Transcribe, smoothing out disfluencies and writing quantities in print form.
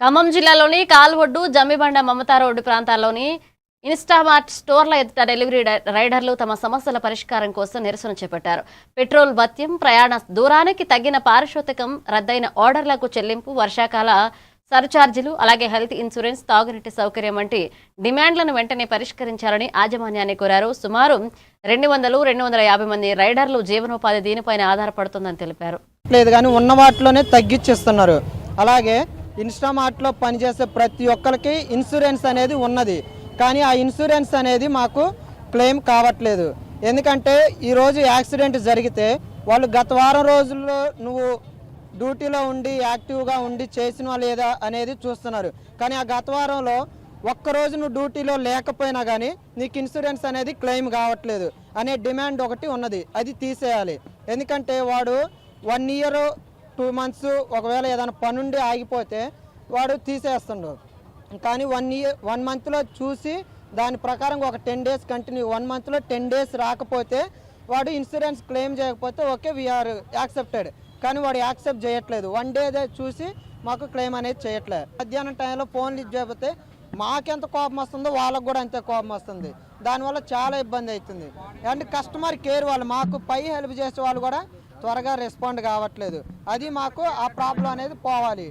ఖమ్మం జిల్లాలోని కాల్వొడ్డు, జమ్మిబండ, మమతా రోడ్డు ప్రాంతాల్లోని ఇన్స్టామార్ట్ స్టోర్ల ఎదుట డెలివరీ రైడర్లు తమ సమస్యల పరిష్కారం కోసం నిరసన చేపట్టారు. పెట్రోల్ భత్యం, ప్రయాణ దూరానికి తగ్గిన పారితోషికం, రద్దయిన ఆర్డర్లకు చెల్లింపు, వర్షాకాల సర్ఛార్జీలు, అలాగే హెల్త్ ఇన్సూరెన్స్, తాగునీటి సౌకర్యం వంటి డిమాండ్లను వెంటనే పరిష్కరించాలని యాజమాన్యాన్ని కోరారు. సుమారు 200-250 మంది రైడర్లు జీవనోపాధి దీనిపైన ఆధారపడుతుందని తెలిపారు. లేదు కానీ ఉన్న వాటిలోనే తగ్గించేస్తున్నారు. అలాగే ఇన్స్టామార్ట్లో పనిచేసే ప్రతి ఒక్కరికి ఇన్సూరెన్స్ అనేది ఉన్నది, కానీ ఆ ఇన్సూరెన్స్ అనేది మాకు క్లెయిమ్ కావట్లేదు. ఎందుకంటే ఈరోజు యాక్సిడెంట్ జరిగితే వాళ్ళు గత వారం రోజుల్లో నువ్వు డ్యూటీలో ఉండి యాక్టివ్గా ఉండి చేసినవా లేదా అనేది చూస్తున్నారు. కానీ ఆ గత వారంలో ఒక్కరోజు నువ్వు డ్యూటీలో లేకపోయినా కానీ నీకు ఇన్సూరెన్స్ అనేది క్లెయిమ్ కావట్లేదు అనే డిమాండ్ ఒకటి ఉన్నది. అది తీసేయాలి. ఎందుకంటే వాడు 1 ఇయర్ 2 మంత్స్ ఒకవేళ ఏదైనా పనుండి ఆగిపోతే వాడు తీసేస్తుండు. కానీ 1 మంత్లో చూసి దాని ప్రకారం ఒక 10 డేస్ కంటిన్యూ, 1 మంత్లో 10 డేస్ రాకపోతే వాడు ఇన్సూరెన్స్ క్లెయిమ్ చేయకపోతే ఓకే వీఆర్ యాక్సెప్టెడ్. కానీ వాడు యాక్సెప్ట్ చేయట్లేదు. 1 డే చూసి మాకు క్లెయిమ్ అనేది చేయట్లేదు. మధ్యాహ్నం టైంలో ఫోన్లు ఇచ్చేపోతే మాకెంత కోపం వస్తుందో వాళ్ళకు కూడా అంతే కోపం వస్తుంది. దానివల్ల చాలా ఇబ్బంది అవుతుంది. అండ్ కస్టమర్ కేర్ వాళ్ళు మాకు పై హెల్ప్ చేసే వాళ్ళు కూడా త్వరగా రెస్పాండ్ కావట్లేదు. అది మాకు ఆ ప్రాబ్లం అనేది పోవాలి.